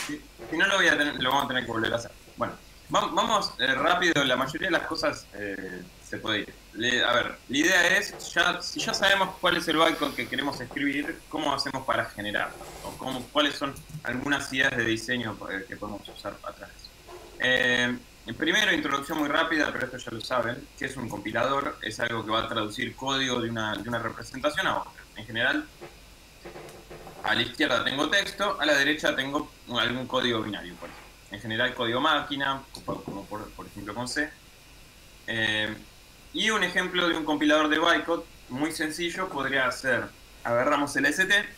Si no lo vamos a tener que volver a hacer. Bueno, vamos rápido, la mayoría de las cosas se puede ir. A ver, la idea es, si ya sabemos cuál es el bytecode que queremos escribir, ¿cómo hacemos para generarlo? O cuáles son algunas ideas de diseño que podemos usar atrás. Primero, introducción muy rápida, pero esto ya lo saben, que es un compilador, es algo que va a traducir código de una representación a otra. En general, a la izquierda tengo texto, a la derecha tengo algún código binario, por ejemplo. En general, código máquina, como por ejemplo con C. Y un ejemplo de un compilador de bytecode muy sencillo podría ser, agarramos el ST,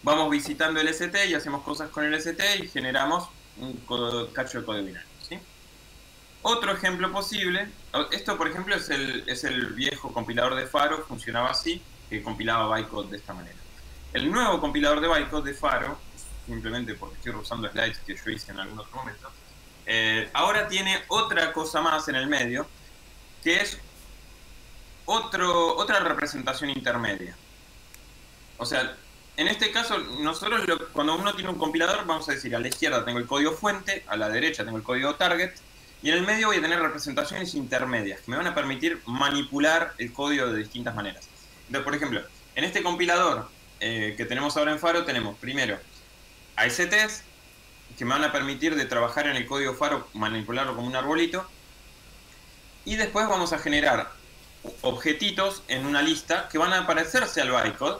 vamos visitando el ST y hacemos cosas con el ST y generamos un cacho de código binario. ¿Sí? Otro ejemplo posible, esto por ejemplo es el viejo compilador de Faro, funcionaba así, que compilaba bytecode de esta manera. El nuevo compilador de bytecode de Faro, simplemente porque estoy usando slides que yo hice en algún otro momento, ahora tiene otra cosa más en el medio, que es otra representación intermedia. O sea, en este caso, nosotros cuando uno tiene un compilador, vamos a decir, a la izquierda tengo el código fuente, a la derecha tengo el código target, y en el medio voy a tener representaciones intermedias que me van a permitir manipular el código de distintas maneras. Entonces, por ejemplo, en este compilador que tenemos ahora en Faro, tenemos primero ASTs, que me van a permitir de trabajar en el código Faro, manipularlo como un arbolito, y después vamos a generar objetitos en una lista que van a parecerse al bytecode,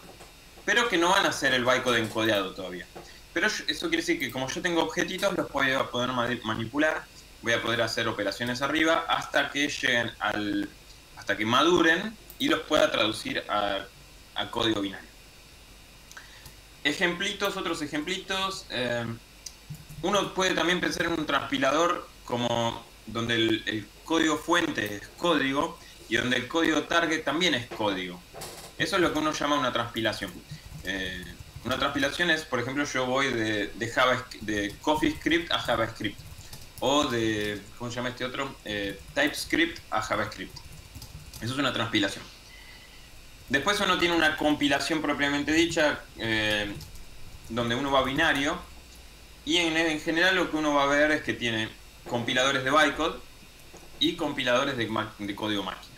pero que no van a ser el bytecode encodeado todavía. Pero eso quiere decir que como yo tengo objetitos, los voy a poder manipular, voy a poder hacer operaciones arriba hasta que lleguen hasta que maduren y los pueda traducir a código binario. Ejemplitos, otros ejemplitos. Uno puede también pensar en un transpilador como donde el código fuente es código y donde el código target también es código. Eso es lo que uno llama una transpilación. Una transpilación es, por ejemplo, yo voy de CoffeeScript a JavaScript. O de, ¿cómo se llama este otro? TypeScript a JavaScript. Eso es una transpilación. Después uno tiene una compilación propiamente dicha, donde uno va binario. Y en general lo que uno va a ver es que tiene compiladores de bytecode y compiladores de código máquina.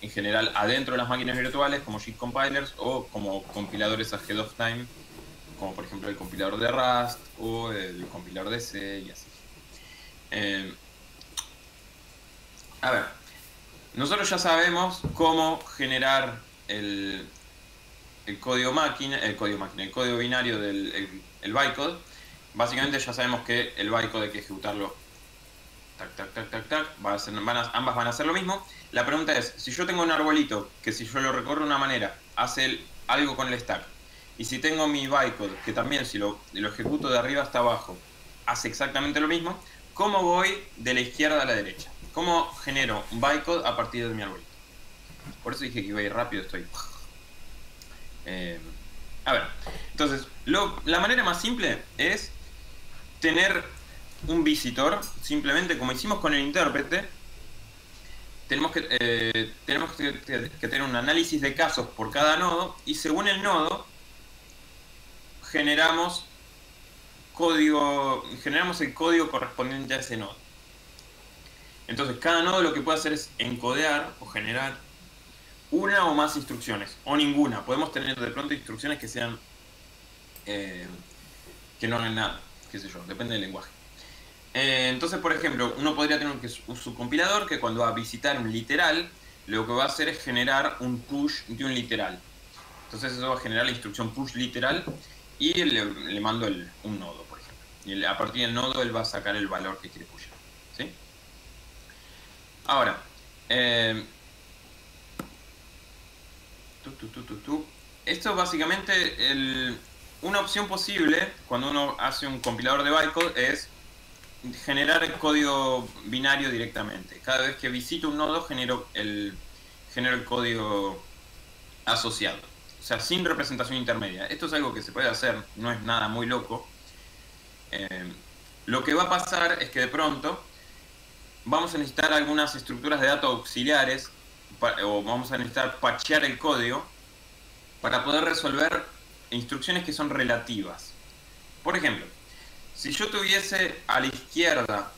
En general adentro de las máquinas virtuales como JIT compilers o como compiladores ahead of time, como por ejemplo el compilador de Rust o el compilador de C y así. A ver, nosotros ya sabemos cómo generar el código máquina, el código binario del bytecode. Básicamente ya sabemos que el bytecode hay que ejecutarlo tac, tac, tac, tac, tac, ambas van a hacer lo mismo. La pregunta es, si yo tengo un arbolito que si yo lo recorro de una manera hace algo con el stack, y si tengo mi bytecode que también si lo ejecuto de arriba hasta abajo hace exactamente lo mismo, ¿cómo voy de la izquierda a la derecha? ¿Cómo genero un bytecode a partir de mi arbolito? Por eso dije que iba a ir rápido, estoy... a ver, entonces, la manera más simple es tener un visitor, simplemente como hicimos con el intérprete. Tenemos que tener un análisis de casos por cada nodo y según el nodo generamos el código correspondiente a ese nodo. Entonces cada nodo lo que puede hacer es encodear o generar una o más instrucciones, o ninguna. Podemos tener de pronto instrucciones que sean que no hagan nada, qué sé yo, depende del lenguaje. Entonces, por ejemplo, uno podría tener un subcompilador que cuando va a visitar un literal, lo que va a hacer es generar un push de un literal. Entonces eso va a generar la instrucción push literal y le mando un nodo, por ejemplo. Y a partir del nodo él va a sacar el valor que quiere pushar. ¿Sí? Ahora, esto básicamente, una opción posible cuando uno hace un compilador de bytecode es generar el código binario directamente. Cada vez que visito un nodo genero el código asociado, o sea, sin representación intermedia. Esto es algo que se puede hacer, no es nada muy loco. Lo que va a pasar es que de pronto vamos a necesitar algunas estructuras de datos auxiliares o vamos a necesitar patchear el código para poder resolver instrucciones que son relativas. Por ejemplo, si yo tuviese a la izquierda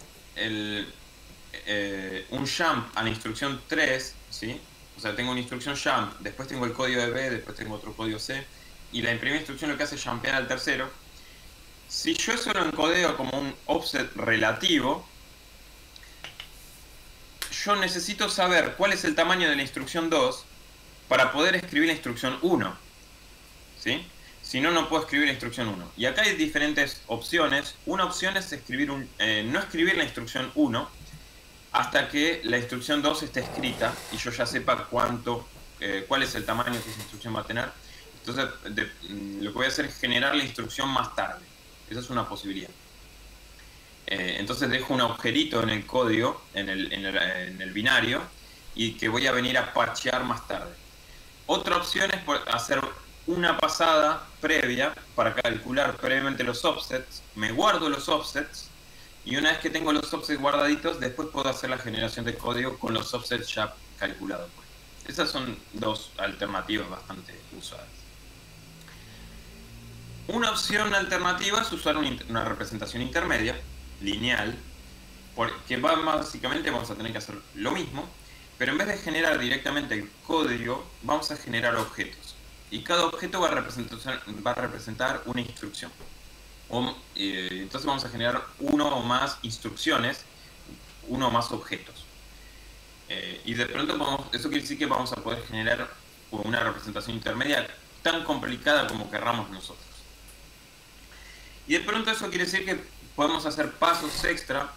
un jump a la instrucción 3, ¿sí? O sea, tengo una instrucción jump, después tengo el código de B, después tengo otro código C, y la primera instrucción lo que hace es jumpear al tercero. Si yo eso lo encodeo como un offset relativo, yo necesito saber cuál es el tamaño de la instrucción 2 para poder escribir la instrucción 1, ¿sí? Si no, no puedo escribir la instrucción 1. Y acá hay diferentes opciones. Una opción es escribir no escribir la instrucción 1 hasta que la instrucción 2 esté escrita y yo ya sepa cuál es el tamaño que esa instrucción va a tener. Entonces, lo que voy a hacer es generar la instrucción más tarde. Esa es una posibilidad. Entonces dejo un agujerito en el código, en el binario, y que voy a venir a parchear más tarde. Otra opción es hacer una pasada previa para calcular previamente los offsets. Me guardo los offsets y una vez que tengo los offsets guardaditos, después puedo hacer la generación de código con los offsets ya calculados. Esas son dos alternativas bastante usadas. Una opción alternativa es usar una representación intermedia, lineal, porque básicamente vamos a tener que hacer lo mismo, pero en vez de generar directamente el código, vamos a generar objetos. Y cada objeto va a representar una instrucción. Entonces vamos a generar uno o más instrucciones, uno o más objetos. Y de pronto eso quiere decir que vamos a poder generar una representación intermedia tan complicada como querramos nosotros. Y de pronto eso quiere decir que podemos hacer pasadas extra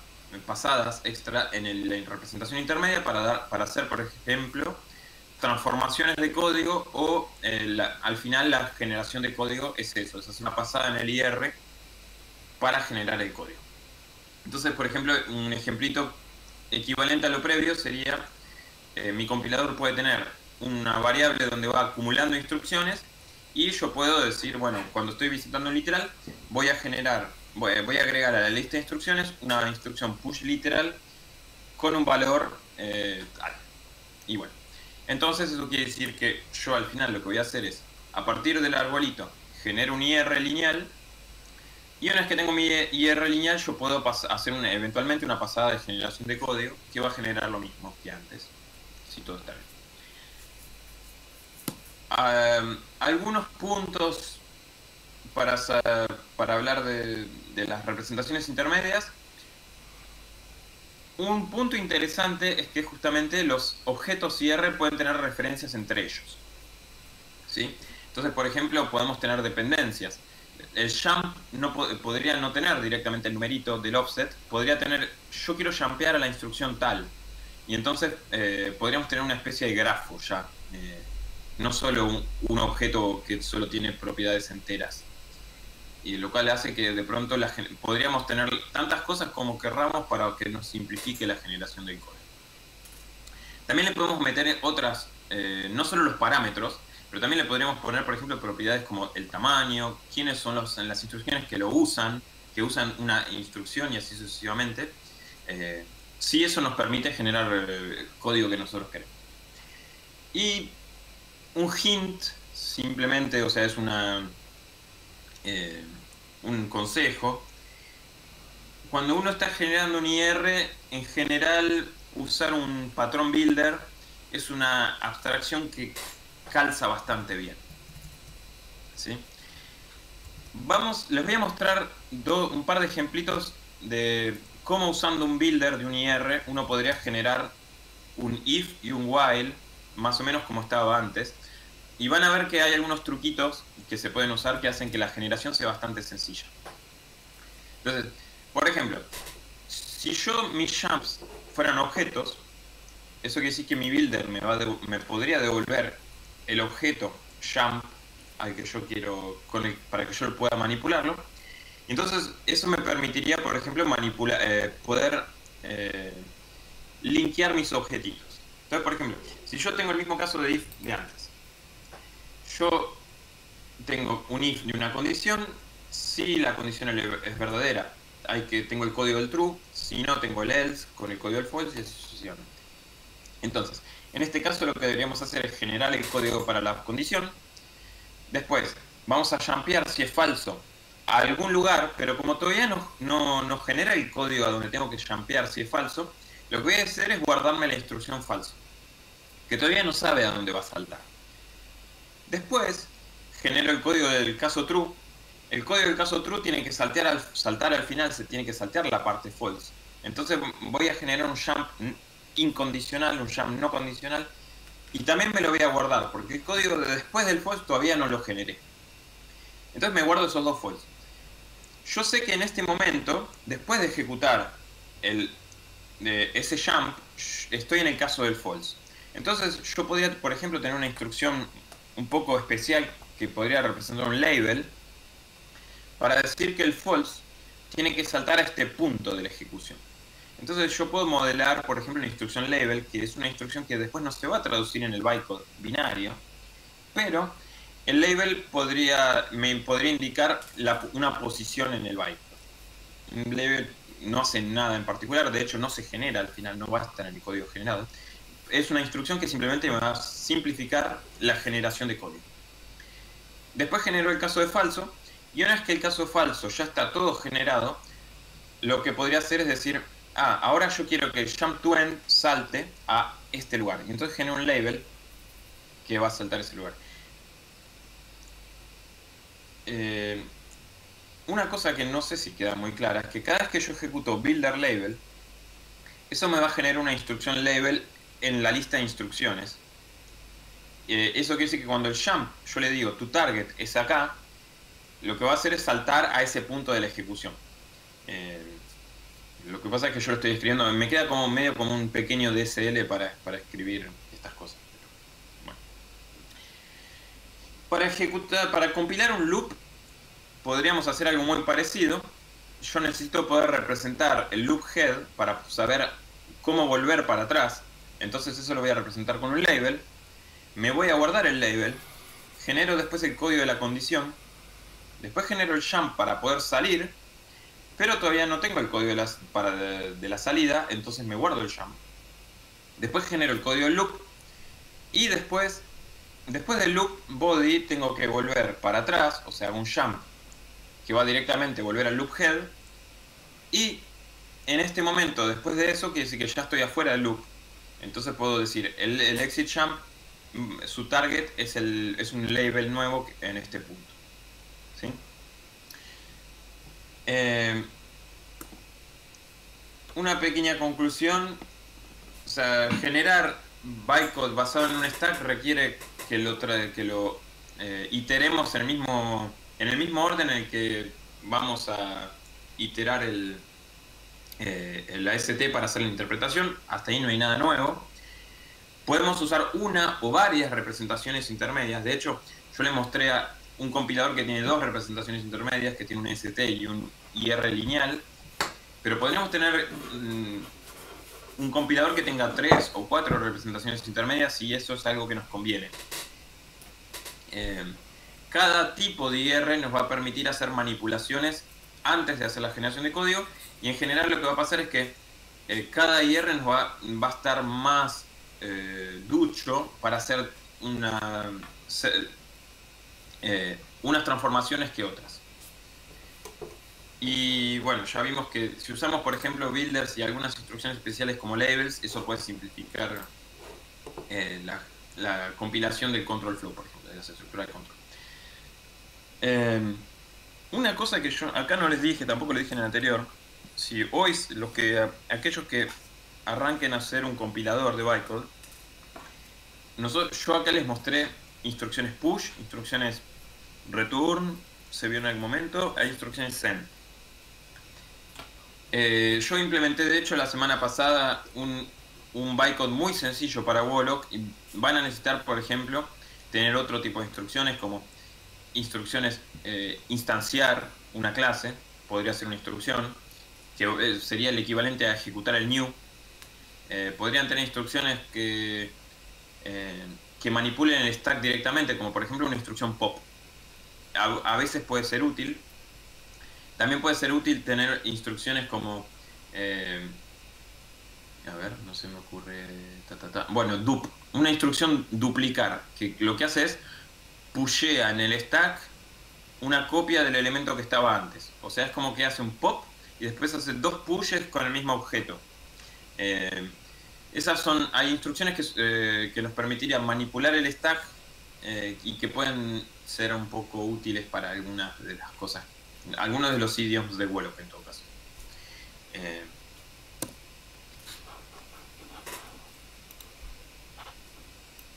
en la representación intermedia para hacer, por ejemplo, transformaciones de código o al final la generación de código es eso, es hacer una pasada en el IR para generar el código. Entonces, por ejemplo, un ejemplito equivalente a lo previo sería, mi compilador puede tener una variable donde va acumulando instrucciones y yo puedo decir, bueno, cuando estoy visitando un literal, voy a agregar a la lista de instrucciones una instrucción push literal con un valor tal. Y bueno, entonces eso quiere decir que yo al final lo que voy a hacer es, a partir del arbolito, genero un IR lineal, y una vez que tengo mi IR lineal, yo puedo hacer eventualmente una pasada de generación de código que va a generar lo mismo que antes, si todo está bien. Algunos puntos para hablar de las representaciones intermedias. Un punto interesante es que justamente los objetos IR pueden tener referencias entre ellos, ¿sí? Entonces, por ejemplo, podemos tener dependencias. El jump podría no tener directamente el numerito del offset, podría tener, yo quiero jumpear a la instrucción tal, y entonces podríamos tener una especie de grafo ya, no solo un objeto que solo tiene propiedades enteras, y lo cual hace que de pronto podríamos tener tantas cosas como querramos para que nos simplifique la generación del código. También le podemos meter otras, no solo los parámetros, pero también le podríamos poner, por ejemplo, propiedades como el tamaño, quiénes son las instrucciones que usan una instrucción y así sucesivamente. Si eso nos permite generar código que nosotros queremos. Y un hint, simplemente, o sea, es un consejo. Cuando uno está generando un IR, en general, usar un patrón builder es una abstracción que calza bastante bien, ¿sí? Les voy a mostrar un par de ejemplitos de cómo usando un builder de un IR uno podría generar un if y un while, más o menos como estaba antes. Y van a ver que hay algunos truquitos que se pueden usar que hacen que la generación sea bastante sencilla. Entonces, por ejemplo, si mis jumps fueran objetos, eso quiere decir que mi builder me podría devolver el objeto jump al que yo quiero, para que yo pueda manipularlo. Entonces, eso me permitiría, por ejemplo, poder linkear mis objetitos. Entonces, por ejemplo, si yo tengo el mismo caso de if de antes, yo tengo un if de una condición, si la condición es verdadera, tengo el código del true, si no, tengo el else con el código del false y así sucesivamente. Entonces, en este caso lo que deberíamos hacer es generar el código para la condición. Después, vamos a jumpear si es falso a algún lugar, pero como todavía no genera el código a donde tengo que jumpear si es falso, lo que voy a hacer es guardarme la instrucción falsa, que todavía no sabe a dónde va a saltar. Después, genero el código del caso true. El código del caso true tiene que saltar al final, se tiene que saltear la parte false. Entonces voy a generar un jump incondicional, un jump no condicional, y también me lo voy a guardar, porque el código de después del false todavía no lo generé. Entonces me guardo esos dos false. Yo sé que en este momento, después de ejecutar ese jump, estoy en el caso del false. Entonces yo podría, por ejemplo, tener una instrucción un poco especial que podría representar un label para decir que el false tiene que saltar a este punto de la ejecución. Entonces yo puedo modelar, por ejemplo, una instrucción label, que es una instrucción que después no se va a traducir en el bytecode binario, pero el label me podría indicar una posición en el bytecode. Un label no hace nada en particular, de hecho no se genera al final, no va a estar en el código generado. Es una instrucción que simplemente me va a simplificar la generación de código. Después genero el caso de falso, y una vez que el caso de falso ya está todo generado, lo que podría hacer es decir, ahora yo quiero que el jump to end salte a este lugar. Y entonces genero un label que va a saltar a ese lugar. Una cosa que no sé si queda muy clara es que cada vez que yo ejecuto builder label, eso me va a generar una instrucción label en la lista de instrucciones. Eso quiere decir que cuando el jump, yo le digo, tu target es acá, lo que va a hacer es saltar a ese punto de la ejecución. Lo que pasa es que yo lo estoy escribiendo, me queda como medio como un pequeño DSL para escribir estas cosas. Bueno. Para compilar un loop, podríamos hacer algo muy parecido. Yo necesito poder representar el loop head para saber cómo volver para atrás. Entonces eso lo voy a representar con un label. Me voy a guardar el label. Genero después el código de la condición. Después genero el jump para poder salir. Pero todavía no tengo el código de la salida. Entonces me guardo el jump. Después genero el código del loop. Y después del loop body tengo que volver para atrás. O sea, un jump que va directamente a volver al loop head, y en este momento, después de eso, quiere decir que ya estoy afuera del loop. Entonces puedo decir, el exit jump, su target es un label nuevo en este punto. ¿Sí? Una pequeña conclusión, o sea, generar bytecode basado en un stack requiere que lo iteremos en el mismo orden en el que vamos a iterar la ST para hacer la interpretación. Hasta ahí no hay nada nuevo. Podemos usar una o varias representaciones intermedias. De hecho, yo le mostré a un compilador que tiene dos representaciones intermedias, que tiene un ST y un IR lineal. Pero podríamos tener un compilador que tenga 3 o 4 representaciones intermedias, y eso es algo que nos conviene. Cada tipo de IR nos va a permitir hacer manipulaciones antes de hacer la generación de código, y en general lo que va a pasar es que cada IR nos va a estar más ducho para hacer unas transformaciones que otras. Y bueno, ya vimos que si usamos, por ejemplo, builders y algunas instrucciones especiales como labels, eso puede simplificar la compilación del control flow, por ejemplo, de la estructura de control. Una cosa que yo acá no les dije, tampoco les dije en el anterior, si hoy aquellos que arranquen a hacer un compilador de bytecode, yo acá les mostré instrucciones push, instrucciones return, se vio en algún momento, hay instrucciones send. Yo implementé, de hecho, la semana pasada un bytecode muy sencillo para Wollock, y van a necesitar, por ejemplo, tener otro tipo de instrucciones, como instrucciones instanciar una clase, podría ser una instrucción, que sería el equivalente a ejecutar el new. Podrían tener instrucciones que manipulen el stack directamente, como por ejemplo una instrucción pop. A veces puede ser útil. También puede ser útil tener instrucciones como a ver, no se me ocurre. Bueno, dup, una instrucción duplicar, que lo que hace es pushea en el stack una copia del elemento que estaba antes. O sea, es como que hace un pop y después hace 2 pushes con el mismo objeto. Hay instrucciones que nos permitirían manipular el stack y que pueden ser un poco útiles para algunas de las cosas, algunos de los idioms de Wolof en todo caso.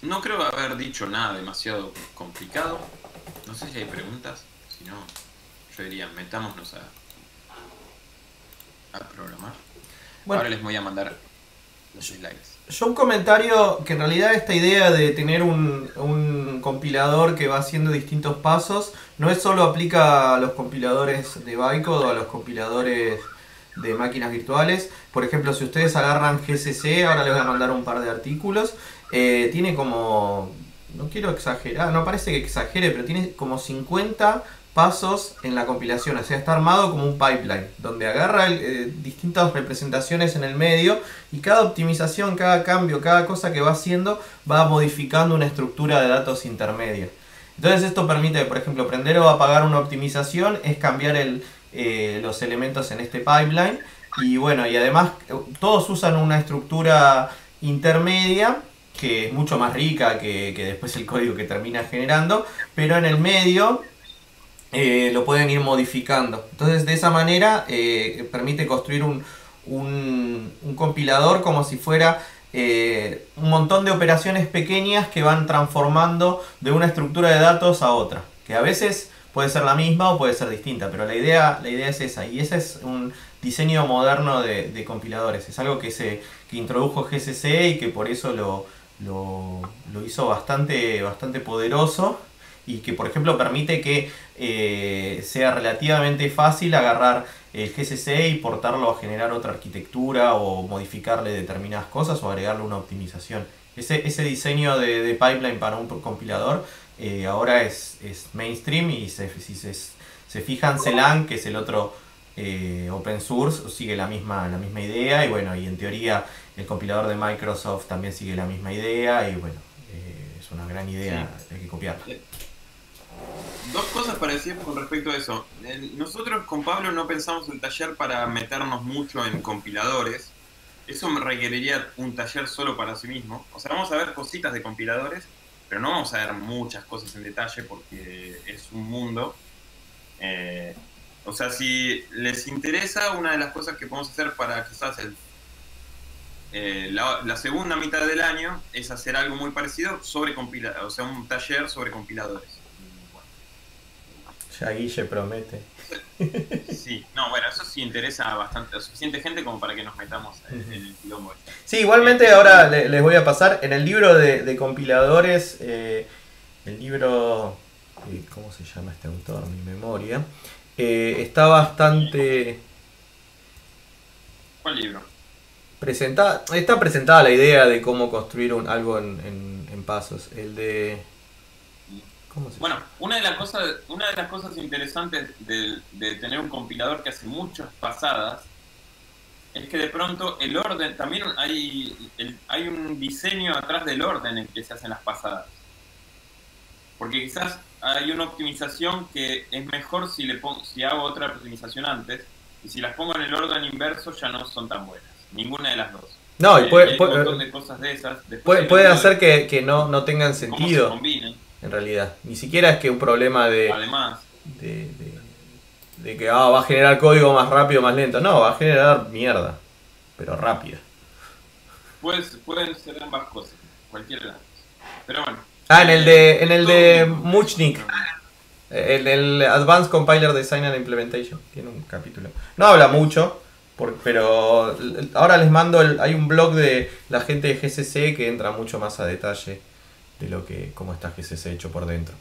No creo haber dicho nada demasiado complicado. No sé si hay preguntas. Si no, yo diría, metámonos a programar. Bueno, ahora les voy a mandar los slides. Yo un comentario que en realidad esta idea de tener un compilador que va haciendo distintos pasos no es solo aplica a los compiladores de bytecode o a los compiladores de máquinas virtuales. Por ejemplo, si ustedes agarran GCC, ahora les voy a mandar un par de artículos, tiene como, no quiero exagerar, no parece que exagere, pero tiene como 50 pasos en la compilación, o sea, está armado como un pipeline, donde agarra distintas representaciones en el medio y cada optimización, cada cambio, cada cosa que va haciendo va modificando una estructura de datos intermedia. Entonces esto permite, por ejemplo, prender o apagar una optimización, es cambiar los elementos en este pipeline y bueno, y además todos usan una estructura intermedia que es mucho más rica que después el código que termina generando, pero en el medio lo pueden ir modificando. Entonces de esa manera permite construir un compilador como si fuera un montón de operaciones pequeñas que van transformando de una estructura de datos a otra, que a veces puede ser la misma o puede ser distinta, pero la idea es esa, y ese es un diseño moderno de compiladores. Es algo que introdujo GCC y que por eso lo hizo bastante poderoso, y que por ejemplo permite que sea relativamente fácil agarrar el GCC y portarlo a generar otra arquitectura o modificarle determinadas cosas o agregarle una optimización. Ese diseño de pipeline para un compilador ahora es mainstream, y si se fijan, Celang, que es el otro open source, sigue la misma idea, y bueno, y en teoría el compilador de Microsoft también sigue la misma idea, y bueno, es una gran idea, sí. Hay que copiarla. Dos cosas para decir con respecto a eso. Nosotros con Pablo no pensamos el taller para meternos mucho en compiladores. Eso me requeriría un taller solo para sí mismo. O sea, vamos a ver cositas de compiladores, pero no vamos a ver muchas cosas en detalle porque es un mundo. O sea, si les interesa, una de las cosas que podemos hacer para quizás la segunda mitad del año es hacer algo muy parecido sobre compiladores, o sea, un taller sobre compiladores. Ya Guille promete. Sí, no, bueno, eso sí interesa bastante, a suficiente gente como para que nos metamos en el quilombo. Sí, igualmente ahora les voy a pasar, en el libro de compiladores, el libro, ¿cómo se llama este autor? Mi memoria, está bastante... ¿Cuál libro? Está presentada la idea de cómo construir algo en pasos, el de... Bueno, una de las cosas interesantes de tener un compilador que hace muchas pasadas es que de pronto el orden, también hay un diseño atrás del orden en que se hacen las pasadas. Porque quizás hay una optimización que es mejor si hago otra optimización antes, y si las pongo en el orden inverso ya no son tan buenas. Ninguna de las dos. No, y hay un montón de cosas de esas. Puede hacer que no tengan sentido. ¿Cómo se combinan? En realidad, ni siquiera es que un problema Además, de que va a generar código más rápido o más lento. No, va a generar mierda, pero rápida. Pueden ser ambas cosas, cualquiera de las dos. Pero bueno. En el de Muchnik, el Advanced Compiler Design and Implementation, tiene un capítulo. No habla mucho, pero ahora les mando, hay un blog de la gente de GCC que entra mucho más a detalle de cómo está GCC hecho por dentro.